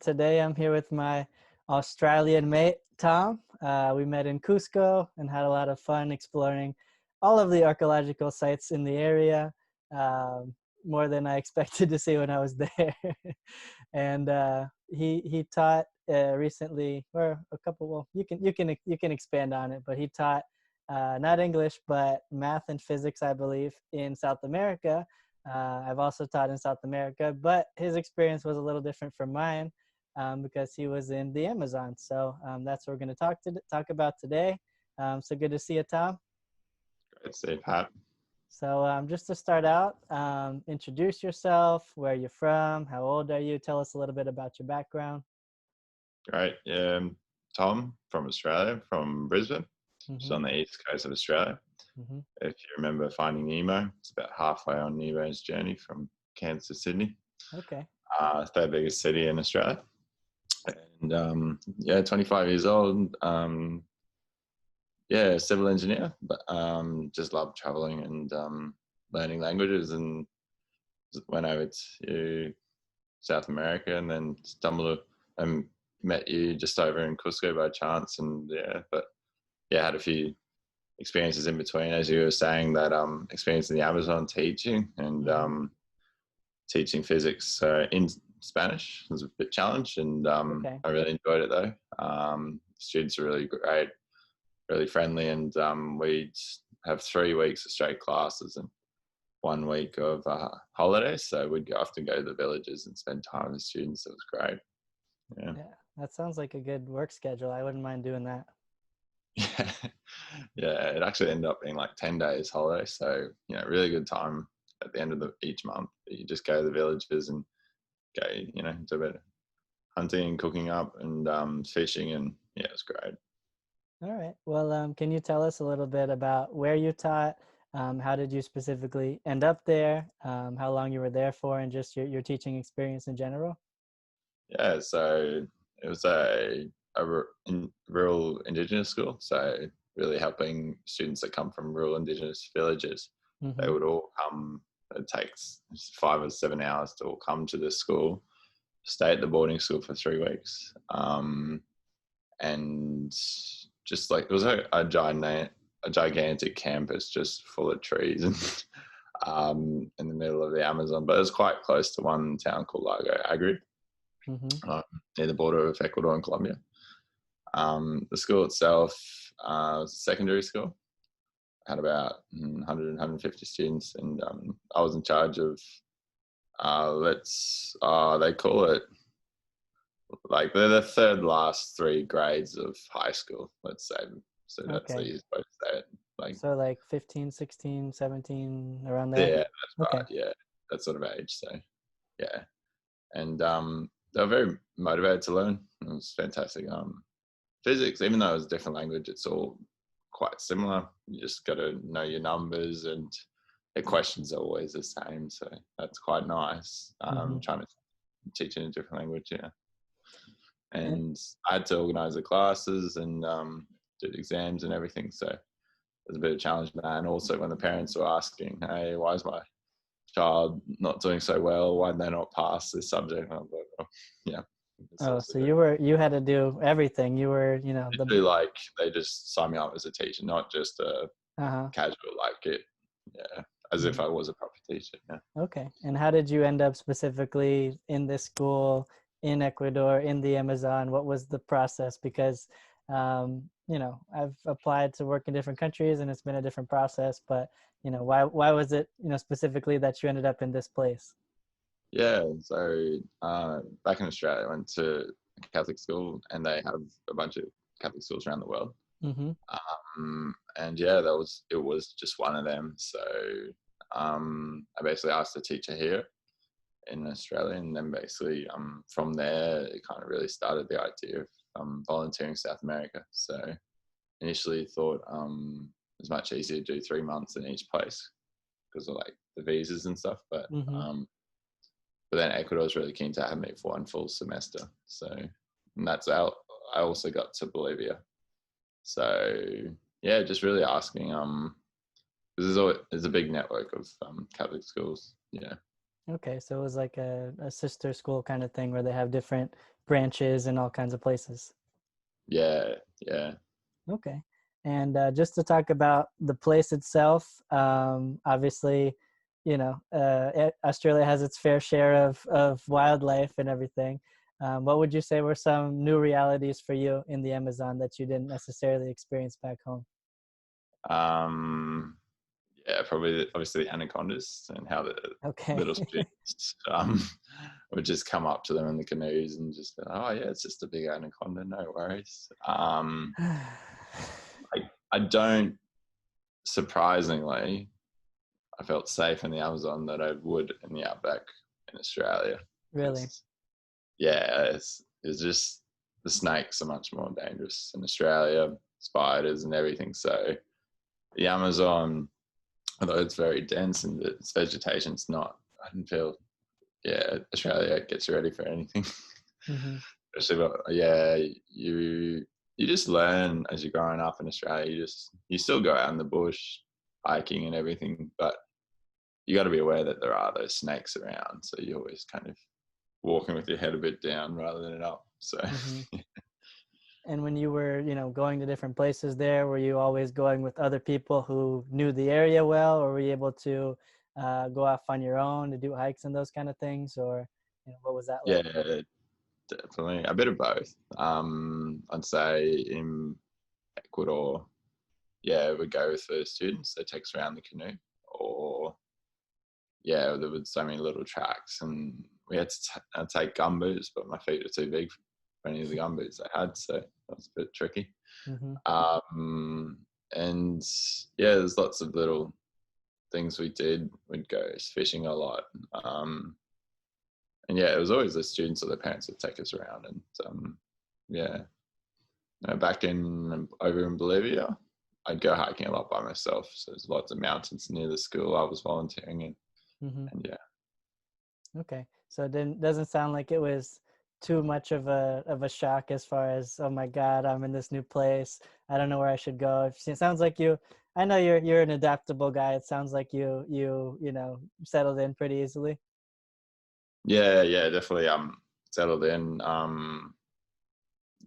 today I'm here with my Australian mate, Tom. We met in Cusco and had a lot of fun exploring all of the archaeological sites in the area, more than I expected to see when I was there. And he taught recently, or a couple. Well, you can expand on it, but he taught not English but math and physics, I believe, in South America. I've also taught in South America, but his experience was a little different from mine because he was in the Amazon. So that's what we're going to talk about today. So good to see you, Tom. Great to see you, Pat. So just to start out, introduce yourself, where you're from, how old are you? Tell us a little bit about your background. Great. Yeah, Tom from Australia, from Brisbane, just Mm-hmm. on the east coast of Australia. Mm-hmm. If you remember Finding Nemo, it's about halfway on Nemo's journey from Cairns to Sydney. Okay. Third biggest city in Australia. And 25 years old. Civil engineer, but just love traveling and learning languages, and went over to South America and then stumbled and met you just over in Cusco by chance. And had a few experiences in between, as you were saying, that experience in the Amazon teaching and teaching physics in Spanish was a bit challenged, and Okay. I really enjoyed it though. Students are really great, really friendly, and we'd have 3 weeks of straight classes and 1 week of holidays. So we'd often go to the villages and spend time with students. It was great. Yeah. Yeah, that sounds like a good work schedule. I wouldn't mind doing that. Yeah. Yeah. It actually ended up being like 10 days holiday. So, really good time at the end of each month. You just go to the villages and go, do a bit of hunting and cooking up and fishing. And yeah, it was great. All right. Well, can you tell us a little bit about where you taught? How did you specifically end up there? How long you were there for, and just your teaching experience in general? Yeah. So it was a rural Indigenous school. So really helping students that come from rural Indigenous villages. They Mm-hmm. would all come. It takes 5 or 7 hours to all come to the school, stay at the boarding school for 3 weeks, and just like it was a gigantic campus just full of trees and in the middle of the Amazon. But it was quite close to one town called Lago Agrio, Mm-hmm. near the border of Ecuador and Colombia. The school itself was a secondary school, had about 100, 150 students, and I was in charge of, they call it, like they're the third last 3 grades of high school, let's say. So that's how Okay. you're supposed to say it. Like, So like 15, 16, 17, around there? yeah, that's Okay. right. Yeah, that sort of age. So, yeah. And they were very motivated to learn. It was fantastic. Physics, even though it was a different language, it's all quite similar. You just got to know your numbers, and the questions are always the same. So that's quite nice. Mm-hmm. Trying to teach in a different language, yeah. And And I had to organise the classes and do the exams and everything. So there's a bit of a challenge in that. And also when the parents were asking, "Hey, why is my child not doing so well? Why did they not pass this subject?" And I'm like, "Oh, yeah." so you had to do everything. You were, Literally, like they just signed me up as a teacher, not just a uh-huh. casual, as if Mm-hmm. I was a proper teacher. Yeah. Okay. And how did you end up specifically in this school in Ecuador, in the Amazon? What was the process? Because, I've applied to work in different countries and it's been a different process, but, why was it, specifically that you ended up in this place? Yeah. So back in Australia, I went to a Catholic school, and they have a bunch of Catholic schools around the world. Mm-hmm. And yeah, it was just one of them. So I basically asked the teacher here in Australia, and then basically from there it kind of really started the idea of volunteering South America. So initially thought it was much easier to do 3 months in each place because of like the visas and stuff, Mm-hmm. but then Ecuador was really keen to have me for 1 full semester. So and that's out. I also got to Bolivia. So yeah, just really asking because there's a big network of Catholic schools, Okay, so it was like a sister school kind of thing where they have different branches in all kinds of places. Yeah, yeah. Okay. And just to talk about the place itself, obviously, Australia has its fair share of wildlife and everything. What would you say were some new realities for you in the Amazon that you didn't necessarily experience back home? Um, yeah, probably obviously the anacondas and how the Okay. little students would just come up to them in the canoes and just be like, oh yeah, it's just a big anaconda, no worries. I don't, surprisingly, I felt safe in the Amazon that I would in the outback in Australia Really? because yeah, it's just the snakes are much more dangerous in Australia, spiders and everything. So the Amazon, although it's very dense and its vegetation's not, I didn't feel, yeah, Australia gets you ready for anything. Hmm. Especially, but yeah, you just learn as you're growing up in Australia. You still go out in the bush, hiking and everything, but you got to be aware that there are those snakes around. So you're always kind of walking with your head a bit down rather than up. So Hmm. And when you were, going to different places there, were you always going with other people who knew the area well, or were you able to go off on your own to do hikes and those kind of things, or what was that like? yeah, definitely a bit of both. I'd say in Ecuador, yeah, we go with the students. They take us around the canoe, or yeah, there was so many little tracks, and we had to take gumboots, but my feet are too big for any of the gumboots I had, so that was a bit tricky. Hmm. Um, and yeah, there's lots of little things we did. We'd go fishing a lot, and yeah, it was always the students or their parents that take us around. And yeah, back in over in Bolivia, I'd go hiking a lot by myself. So there's lots of mountains near the school I was volunteering in, Hmm. and yeah. Okay, so it doesn't sound like it was too much of a shock as far as, oh my God, I'm in this new place. I don't know where I should go. It sounds like you. I know you're an adaptable guy. It sounds like you settled in pretty easily. Yeah, yeah, definitely. Settled in.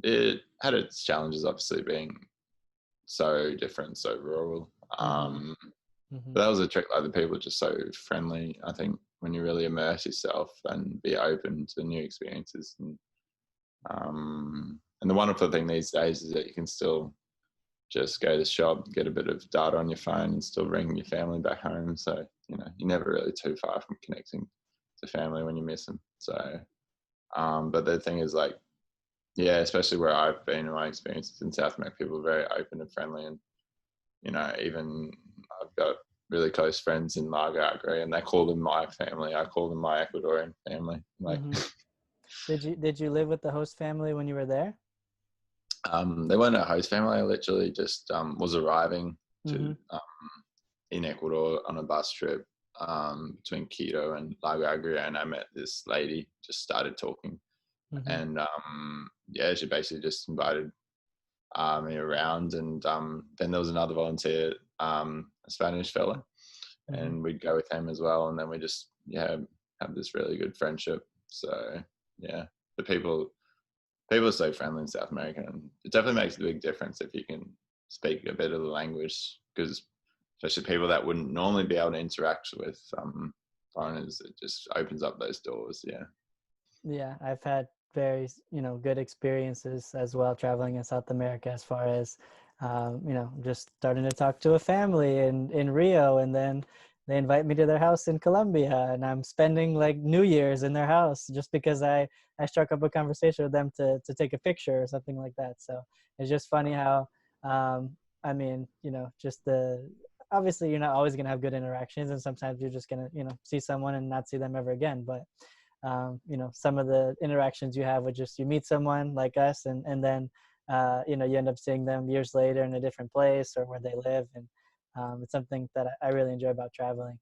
It had its challenges, obviously, being so different, so rural. Hmm. Hmm. But that was a trick. Like the people are just so friendly. I think when you really immerse yourself and be open to new experiences, and the wonderful thing these days is that you can still just go to the shop, get a bit of data on your phone, and still ring your family back home. So you're never really too far from connecting to family when you miss them. So, but the thing is, like, yeah, especially where I've been in my experiences in South America, people are very open and friendly, and even I've got really close friends in Largo Agri, and they call them my family. I call them my Ecuadorian family. Like, Hmm. Did you live with the host family when you were there? they weren't a host family. I literally just was arriving to Hmm. in Ecuador on a bus trip between Quito and Largo Agri, and I met this lady. Just started talking, Hmm. and yeah, she basically just invited me around, and then there was another volunteer, a Spanish fellow, Hmm. and we'd go with him as well, and then we just have this really good friendship. So yeah, the people are so friendly in South America, and it definitely makes a big difference if you can speak a bit of the language, because especially people that wouldn't normally be able to interact with foreigners, it just opens up those doors. Yeah. Yeah, I've had very, good experiences as well traveling in South America as far as, just starting to talk to a family in Rio, and then they invite me to their house in Colombia, and I'm spending like New Year's in their house just because I struck up a conversation with them to take a picture or something like that. So it's just funny how, I mean, just obviously you're not always going to have good interactions, and sometimes you're just going to, see someone and not see them ever again. But some of the interactions you have with just you meet someone like us, and then you end up seeing them years later in a different place or where they live, and it's something that I really enjoy about traveling.